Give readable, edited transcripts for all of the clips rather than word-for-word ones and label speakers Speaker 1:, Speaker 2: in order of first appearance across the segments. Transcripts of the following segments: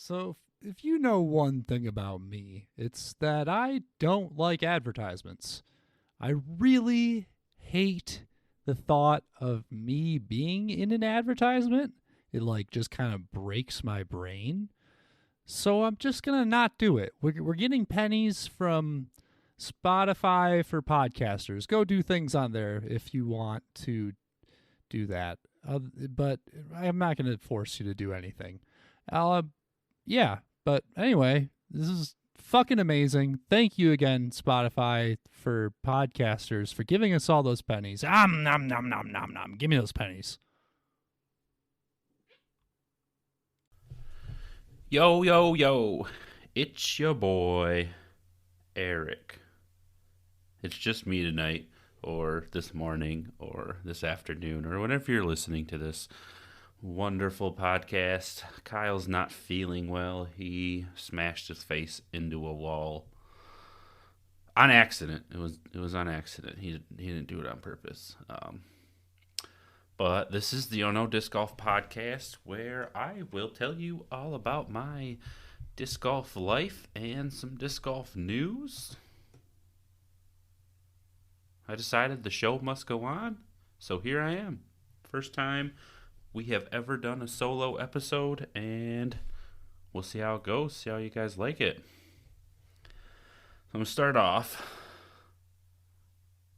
Speaker 1: So, if you know one thing about me, it's that I don't like advertisements. I really hate the thought of me being in an advertisement. It like just kind of breaks my brain. So I'm just going to not do it. We're getting pennies from Spotify for podcasters. Go do things on there if you want to do that. But I'm not going to force you to do anything. Uh, yeah, but anyway, this is fucking amazing. Thank you again, Spotify, for podcasters, for giving us all those pennies. Nom, nom, nom, nom, nom. Give me those pennies.
Speaker 2: Yo, yo, yo. It's your boy, Eric. It's just me tonight, or this morning, or this afternoon, or whenever you're listening to this wonderful podcast. Kyle's not feeling well. He smashed his face into a wall on accident. It was on accident. He didn't do it on purpose. But this is the Ono Disc Golf Podcast, where I will tell you all about my disc golf life and some disc golf news. I decided the show must go on, so here I am. First time we have ever done a solo episode, and we'll see how it goes, see how you guys like it. So I'm going to start off.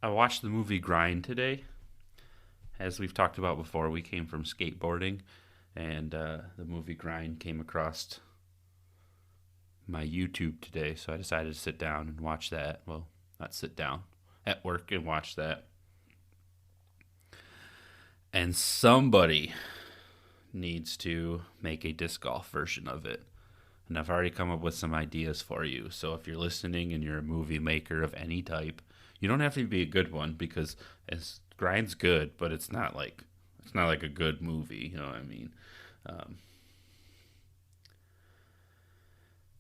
Speaker 2: I watched the movie Grind today. As we've talked about before, we came from skateboarding, and the movie Grind came across my YouTube today, so I decided to sit down and watch that. Well, not sit down, at work and watch that. And somebody needs to make a disc golf version of it. And I've already come up with some ideas for you. So if you're listening and you're a movie maker of any type, you don't have to be a good one, because Grind's good, but it's not like a good movie. You know what I mean?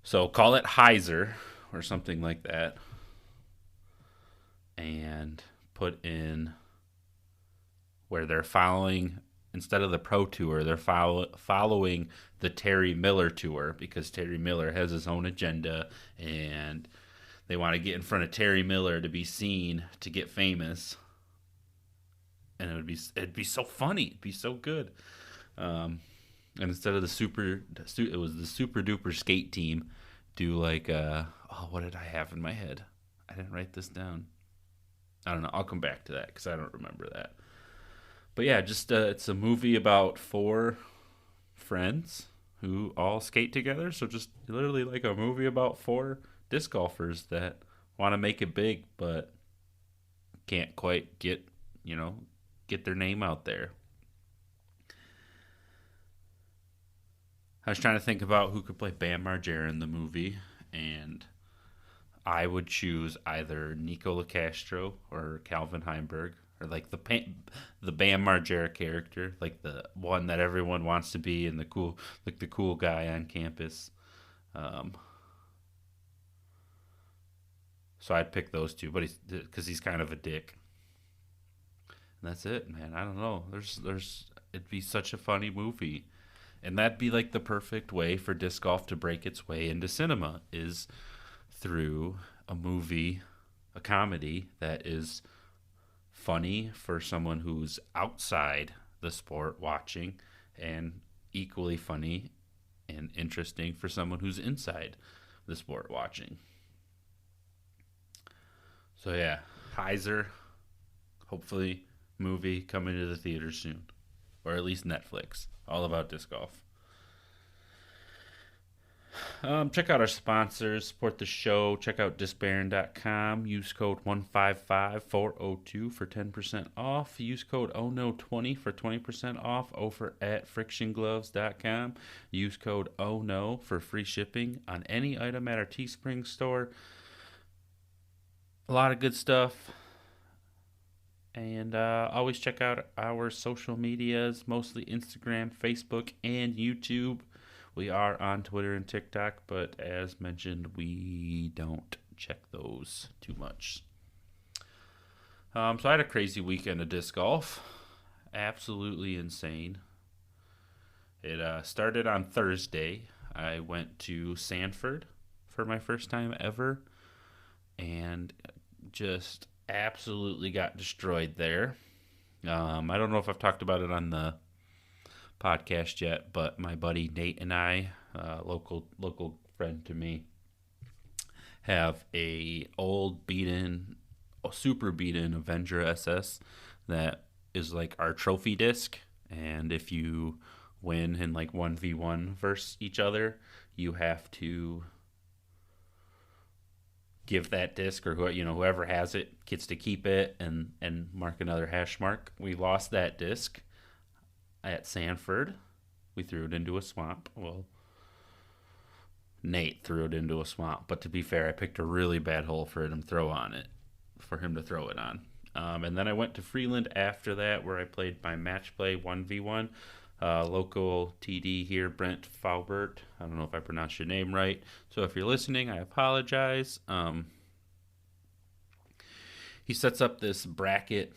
Speaker 2: So call it Heiser or something like that, and put in where they're following, instead of the Pro Tour, they're following the Terry Miller Tour, because Terry Miller has his own agenda, and they want to get in front of Terry Miller to be seen, to get famous. And it'd be so funny, it'd be so good. And instead of it was the Super Duper Skate Team. Do like what did I have in my head? I didn't write this down. I don't know. I'll come back to that because I don't remember that. But yeah, just it's a movie about four friends who all skate together. So just literally like a movie about four disc golfers that want to make it big, but can't quite get their name out there. I was trying to think about who could play Bam Margera in the movie, and I would choose either Nico LaCastro or Calvin Heimberg, or like the Bam Margera character, like the one that everyone wants to be, and the cool guy on campus. So I'd pick those two, but because he's kind of a dick. And that's it, man. I don't know. It'd be such a funny movie. And that'd be like the perfect way for disc golf to break its way into cinema, is through a movie, a comedy that is funny for someone who's outside the sport watching, and equally funny and interesting for someone who's inside the sport watching. So yeah, Heiser, hopefully movie coming to the theater soon, or at least Netflix, all about disc golf. Check out our sponsors, support the show. Check out discbaron.com. Use code 155402 for 10% off. Use code ONO20 for 20% off over at frictiongloves.com. Use code ONO for free shipping on any item at our Teespring store. A lot of good stuff. And always check out our social medias, mostly Instagram, Facebook, and YouTube. We are on Twitter and TikTok, but as mentioned, we don't check those too much. So I had a crazy weekend of disc golf. Absolutely insane. It started on Thursday. I went to Sanford for my first time ever and just absolutely got destroyed there. I don't know if I've talked about it on the podcast yet, but my buddy Nate and I, local friend to me, have a old super beaten Avenger SS that is like our trophy disc. And if you win in like 1v1 versus each other, you have to give that disc, or whoever has it gets to keep it and mark another hash mark. We lost that disc at Sanford. We threw it into a swamp. Well, Nate threw it into a swamp, but to be fair, I picked a really bad hole for him to throw it on. And then I went to Freeland after that, where I played my match play 1v1. Local TD here, Brent Faubert. I don't know if I pronounced your name right. So if you're listening, I apologize. He sets up this bracket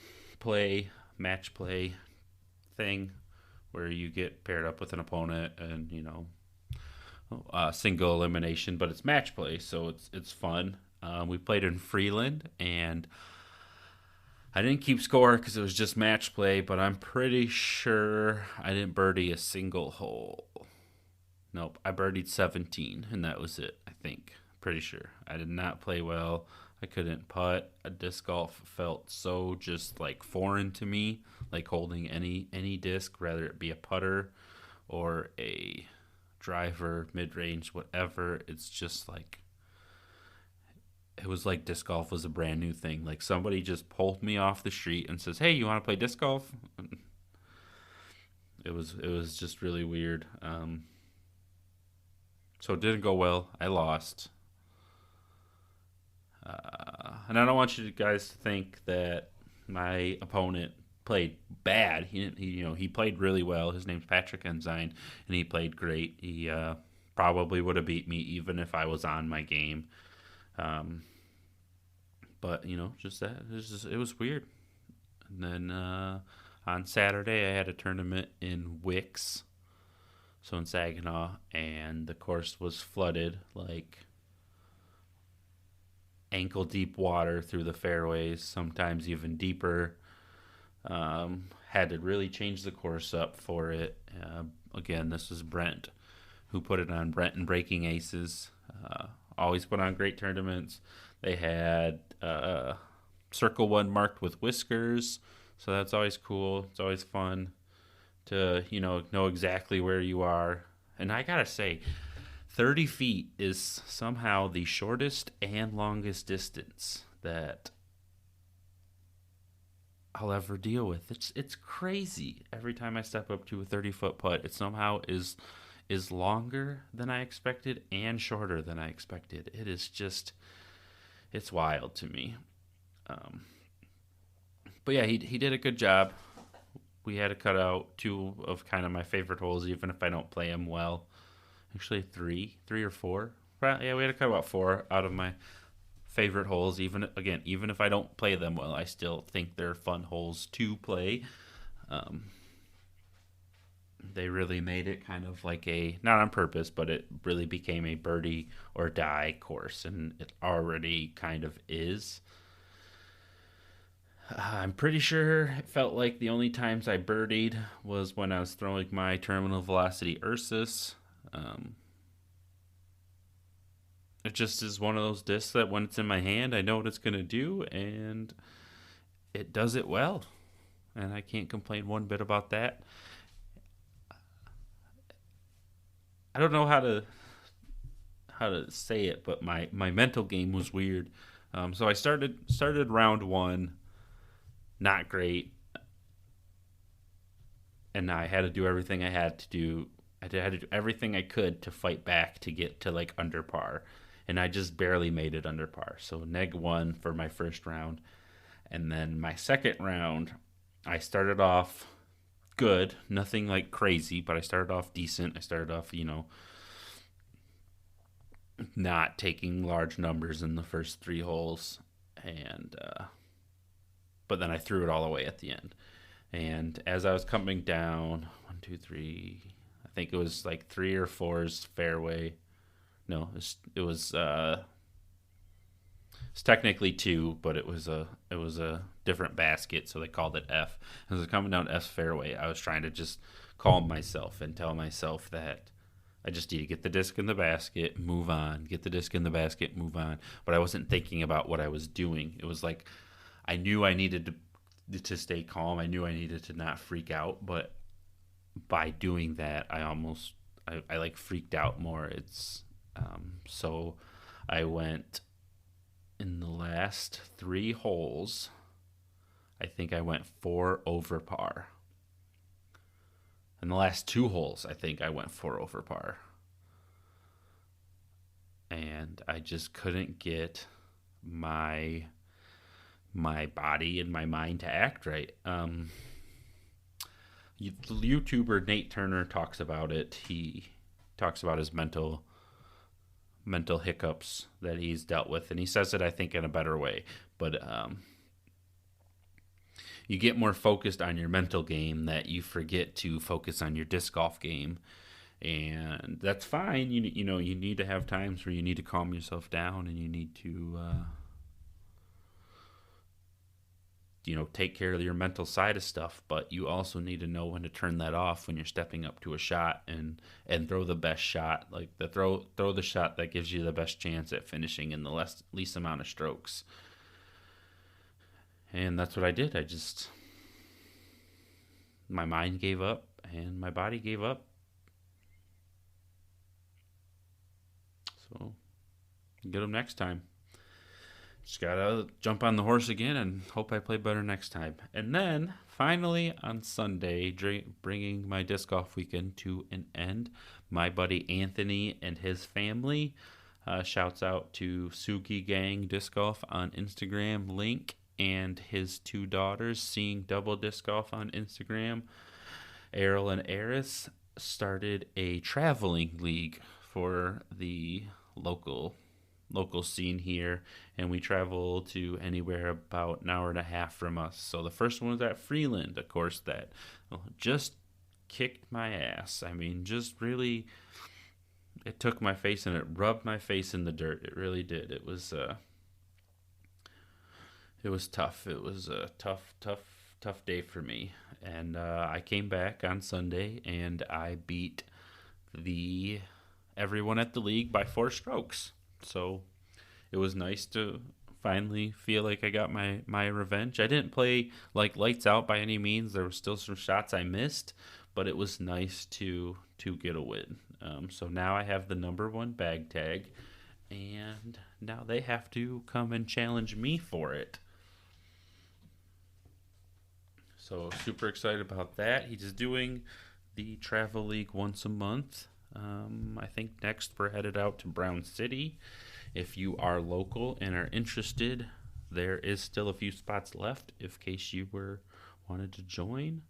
Speaker 2: match play thing where you get paired up with an opponent and, single elimination, but it's match play, so it's fun. We played in Freeland, and I didn't keep score because it was just match play, but I'm pretty sure I didn't birdie a single hole. Nope, I birdied 17, and that was it, I think. Pretty sure. I did not play well. I couldn't putt. Disc golf felt so just like foreign to me, like holding any disc, whether it be a putter or a driver, mid-range, whatever. It's just like, it was like disc golf was a brand new thing. Like somebody just pulled me off the street and says, "Hey, you want to play disc golf?" It was just really weird. So it didn't go well. I lost. And I don't want you guys to think that my opponent played bad. He played really well. His name's Patrick Ensign, and he played great. He probably would have beat me even if I was on my game. But just that it was weird. And then on Saturday, I had a tournament in Wicks, so in Saginaw, and the course was flooded, like ankle deep water through the fairways, sometimes even deeper. Had to really change the course up for it. Again, this was Brent who put it on. Brent and Breaking Aces always put on great tournaments. They had Circle 1 marked with whiskers, so that's always cool. It's always fun to know exactly where you are. And I gotta say, 30 feet is somehow the shortest and longest distance that I'll ever deal with. It's crazy. Every time I step up to a 30-foot putt, it somehow is longer than I expected and shorter than I expected. It is just, it's wild to me. But yeah, he did a good job. We had to cut out 2 of kind of my favorite holes, even if I don't play them well. Actually, 3 or 4. Yeah, we had to cut about 4 out of my favorite holes. Even if I don't play them well, I still think they're fun holes to play. They really made it kind of like not on purpose, but it really became a birdie or die course, and it already kind of is. I'm pretty sure it felt like the only times I birdied was when I was throwing my terminal velocity Ursus. It just is one of those discs that when it's in my hand, I know what it's going to do, and it does it well. And I can't complain one bit about that. I don't know how to say it, but my mental game was weird. So I started round 1, not great, and I had to do everything I had to do. I had to do everything I could to fight back to get to like under par, and I just barely made it under par. So -1 for my first round, and then my second round, I started off good, nothing like crazy, but I started off decent. I started off, not taking large numbers in the first 3 holes, and but then I threw it all away at the end. And as I was coming down, 1, 2, 3, I think it was like 3 or 4's fairway. No, it's technically 2, but it was a different basket, so they called it F. As I was coming down F's fairway, I was trying to just calm myself and tell myself that I just need to get the disc in the basket, move on. Get the disc in the basket, move on. But I wasn't thinking about what I was doing. It was like I knew I needed to stay calm. I knew I needed to not freak out. But by doing that, I like freaked out more. So I went in the last 3 holes. I think I went 4 over par. In the last 2 holes, I think I went 4 over par. And I just couldn't get my body and my mind to act right. YouTuber Nate Turner talks about it. He talks about his mental hiccups that he's dealt with, and he says it, I think, in a better way. But you get more focused on your mental game that you forget to focus on your disc golf game, and that's fine. You know you need to have times where you need to calm yourself down, and you need to take care of your mental side of stuff. But you also need to know when to turn that off when you're stepping up to a shot and throw the best shot, like throw the shot that gives you the best chance at finishing in the least amount of strokes. And that's what I did. My mind gave up and my body gave up. So, get them next time. Just gotta jump on the horse again and hope I play better next time. And then, finally, on Sunday, bringing my disc golf weekend to an end, my buddy Anthony and his family, shouts out to Suki Gang Disc Golf on Instagram, Link, and his 2 daughters, Seeing Double Disc Golf on Instagram. Errol and Eris started a traveling league for the local scene here, and we travel to anywhere about an hour and a half from us. So the first one was at Freeland, of course, that just kicked my ass. I mean, just really, it took my face and it rubbed my face in the dirt. It really did. It was tough. It was a tough day for me. And I came back on Sunday and I beat everyone at the league by 4 strokes. So it was nice to finally feel like I got my revenge. I didn't play like lights out by any means. There were still some shots I missed, but it was nice to get a win. So now I have the number 1 bag tag, and now they have to come and challenge me for it. So super excited about that. He's doing the travel league once a month. I think next we're headed out to Brown City. If you are local and are interested, there is still a few spots left in case you wanted to join.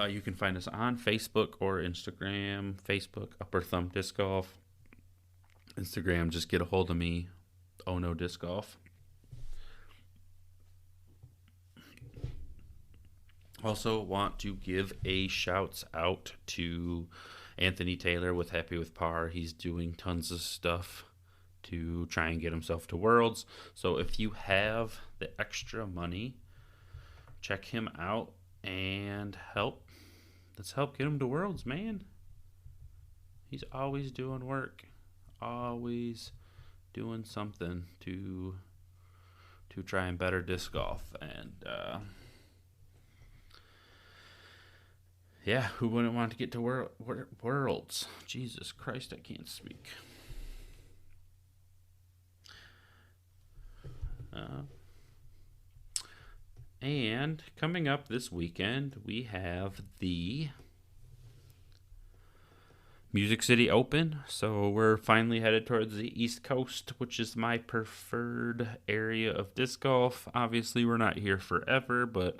Speaker 2: You can find us on Facebook or Instagram. Facebook, Upper Thumb Disc Golf. Instagram, just get a hold of me, Oh No Disc Golf. Also want to give a shouts out to Anthony Taylor with Happy with Par. He's doing tons of stuff to try and get himself to Worlds. So if you have the extra money, check him out and let's help get him to Worlds, man. He's always doing work, always doing something to try and better disc golf. And yeah, who wouldn't want to get to Worlds? Jesus Christ, I can't speak. And coming up this weekend, we have the Music City Open. So we're finally headed towards the East Coast, which is my preferred area of disc golf. Obviously, we're not here forever, but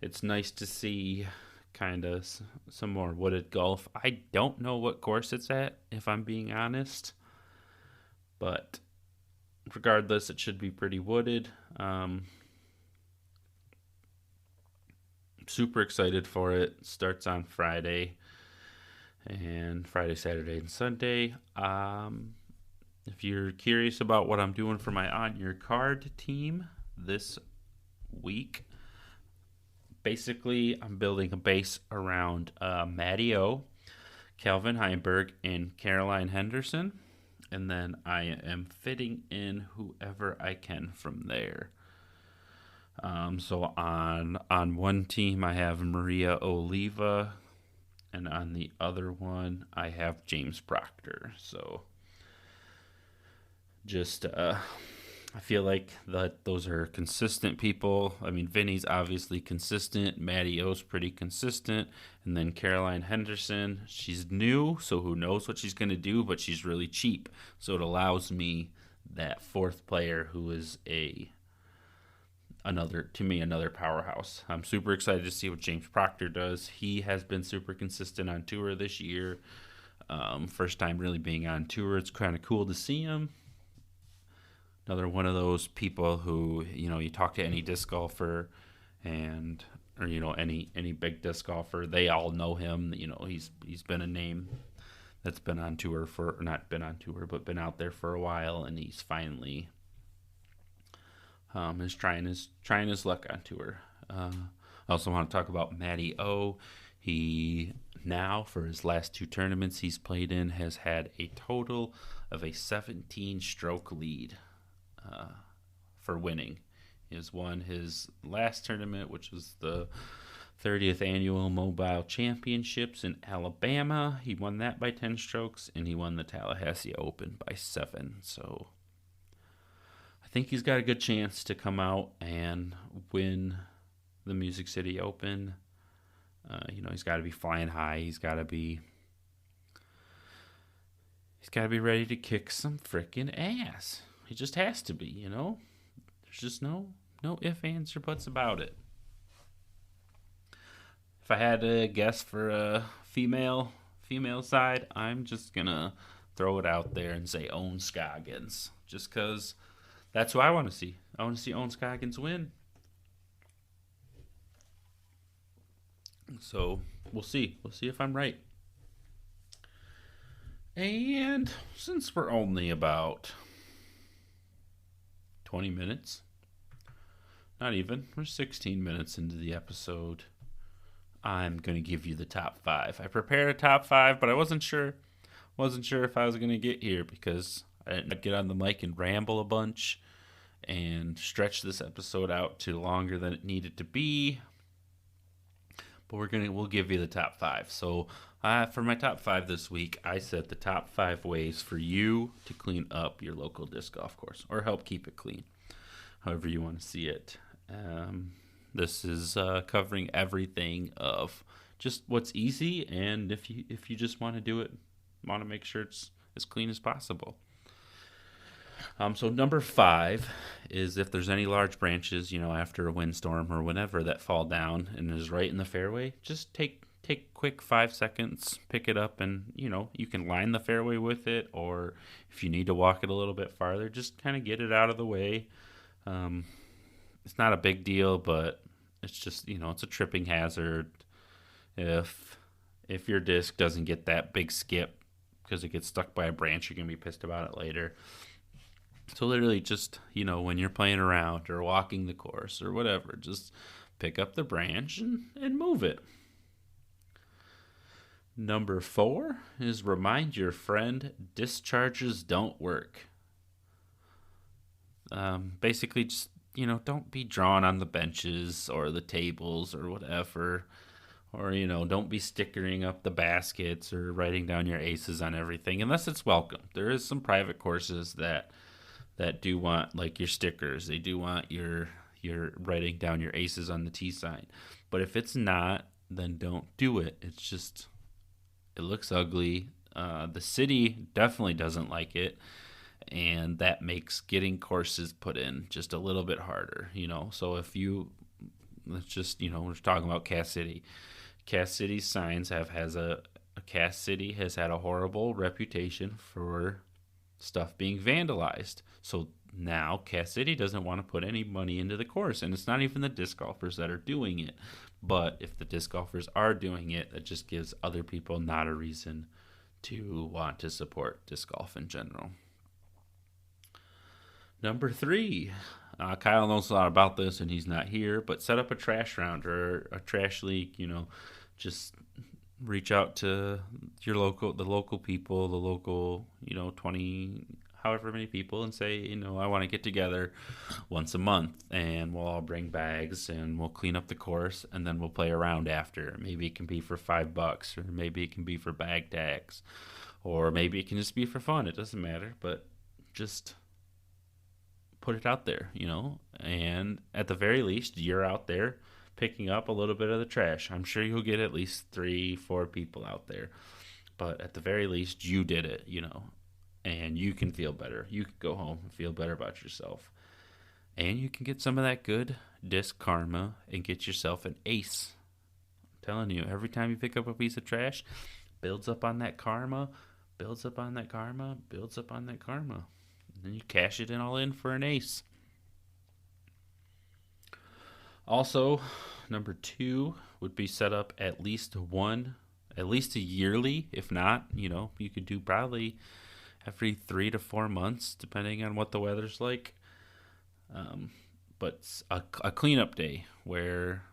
Speaker 2: it's nice to see kind of some more wooded golf. I don't know what course it's at, if I'm being honest, but regardless, it should be pretty wooded. Super excited for it. Starts on Friday, Saturday, and Sunday. If you're curious about what I'm doing for my On Your Card team this week, basically I'm building a base around Matty O, Calvin Heinberg, and Caroline Henderson. And then I am fitting in whoever I can from there. So on one team I have Maria Oliva, and on the other one I have James Proctor. So just I feel like that those are consistent people. I mean, Vinny's obviously consistent. Matty O's pretty consistent. And then Caroline Henderson, she's new, so who knows what she's going to do, but she's really cheap. So it allows me that fourth player who is another powerhouse. I'm super excited to see what James Proctor does. He has been super consistent on tour this year. First time really being on tour. It's kind of cool to see him. Another one of those people who, you talk to any disc golfer or any big disc golfer, they all know him. He's been a name that's been on tour not been on tour, but been out there for a while, and he's finally is trying his luck on tour. I also want to talk about Matty O. He now, for his last 2 tournaments he's played in, has had a total of a 17-stroke lead for winning. He has won his last tournament, which was the 30th Annual Mobile Championships in Alabama. He won that by 10 strokes, and he won the Tallahassee Open by 7. So I think he's got a good chance to come out and win the Music City Open. He's got to be flying high. He's got to be ready to kick some freaking ass. He just has to be, There's just no ifs, ands, or buts about it. If I had to guess for a female side, I'm just going to throw it out there and say Ohn Scoggins. Just because that's who I want to see. I want to see Ohn Scoggins win. So we'll see. We'll see if I'm right. And since we're only about 20 minutes, not even, we're 16 minutes into the episode, I'm going to give you the top 5. I prepared a top 5, but I wasn't sure if I was going to get here because I didn't get on the mic and ramble a bunch and stretch this episode out to longer than it needed to be. But we'll give you the top 5. So for my top 5 this week, I said the top 5 ways for you to clean up your local disc golf course or help keep it clean, however you want to see it. This is covering everything of just what's easy, and if you just want to do it, want to make sure it's as clean as possible. So number 5 is if there's any large branches, after a windstorm or whenever that fall down and is right in the fairway, just take quick 5 seconds, pick it up, and you can line the fairway with it, or if you need to walk it a little bit farther, just kind of get it out of the way. It's not a big deal, but it's just, it's a tripping hazard. If your disc doesn't get that big skip because it gets stuck by a branch, you're going to be pissed about it later. So literally just, when you're playing around or walking the course or whatever, just pick up the branch and move it. Number 4 is remind your friend discharges don't work. Basically just, don't be drawn on the benches or the tables or whatever. Or, don't be stickering up the baskets or writing down your aces on everything unless it's welcome. There is some private courses that do want like your stickers. They do want your writing down your aces on the tee sign. But if it's not, then don't do it. It's just, it looks ugly. The city definitely doesn't like it. And that makes getting courses put in just a little bit harder, So if let's just, we're talking about Cass City. Cass City's signs Cass City has had a horrible reputation for stuff being vandalized. So now Cass City doesn't want to put any money into the course, and it's not even the disc golfers that are doing it, But if the disc golfers are doing it, that just gives other people not a reason to want to support disc golf in general. Number 3, Kyle knows a lot about this and he's not here, but set up a trash round or a trash league. Just reach out to the local people, the local 20, however many people, and say, I want to get together once a month and we'll all bring bags and we'll clean up the course and then we'll play a round after. Maybe it can be for $5 or maybe it can be for bag tags or maybe it can just be for fun. It doesn't matter, but just put it out there, and at the very least, you're out there picking up a little bit of the trash. I'm sure you'll get at least 3-4 people out there, but at the very least, you did it, and you can feel better. You can go home and feel better about yourself, and you can get some of that good disc karma and get yourself an ace. I'm telling you, every time you pick up a piece of trash, builds up on that karma, builds up on that karma, builds up on that karma. And then you cash it all in for an ace. Also, number 2 would be set up at least a yearly. If not, you could do probably every 3 to 4 months, depending on what the weather's like. But a cleanup day where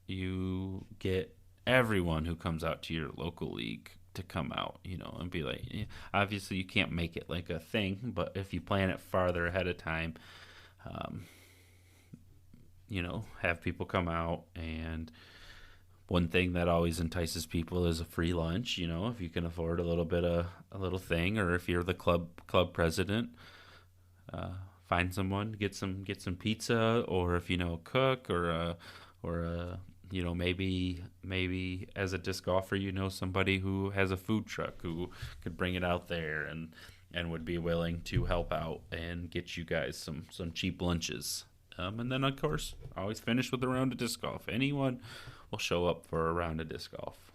Speaker 2: you get everyone who comes out to your local league to come out, and be like, obviously you can't make it like a thing, but if you plan it farther ahead of time, have people come out. And one thing that always entices people is a free lunch, if you can afford a little thing, or if you're the club president, find someone, get some pizza, or if cook, or maybe as a disc golfer, somebody who has a food truck who could bring it out there and would be willing to help out and get you guys some cheap lunches. And then, of course, always finish with a round of disc golf. Anyone will show up for a round of disc golf.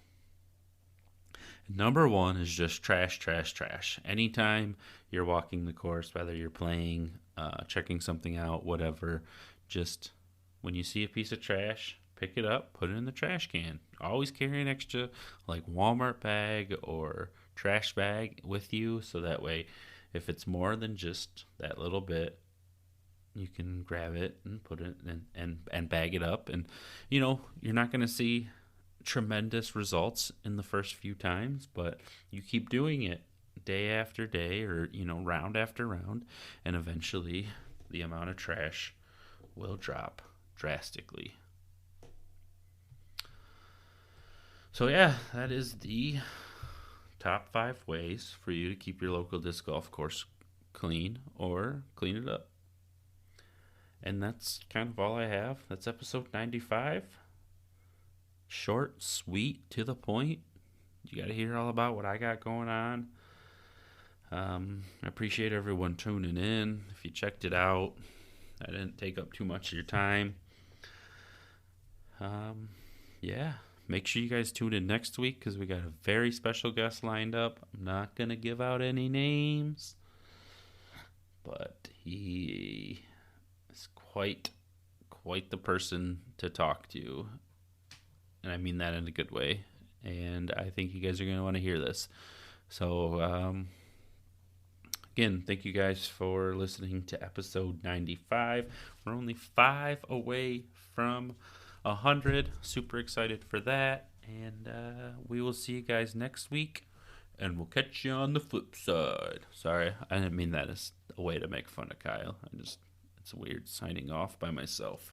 Speaker 2: Number 1 is just trash. Anytime you're walking the course, whether you're playing, checking something out, whatever, just when you see a piece of trash, pick it up, put it in the trash can. Always carry an extra Walmart bag or trash bag with you, so that way if it's more than just that little bit, you can grab it and put it in and bag it up. And you're not going to see tremendous results in the first few times, but you keep doing it day after day, or round after round, and eventually the amount of trash will drop drastically. So yeah, that is the top 5 ways for you to keep your local disc golf course clean or clean it up. And that's kind of all I have. That's episode 95. Short, sweet, to the point. You got to hear all about what I got going on. I appreciate everyone tuning in. If you checked it out, I didn't take up too much of your time. Yeah, make sure you guys tune in next week because we got a very special guest lined up. I'm not going to give out any names, but he is quite the person to talk to, and I mean that in a good way, and I think you guys are going to want to hear this. So again, thank you guys for listening to episode 95. We're only 5 away from 100. Super excited for that, and we will see you guys next week, and we'll catch you on the flip side. Sorry, I didn't mean that as a way to make fun of Kyle. It's weird signing off by myself.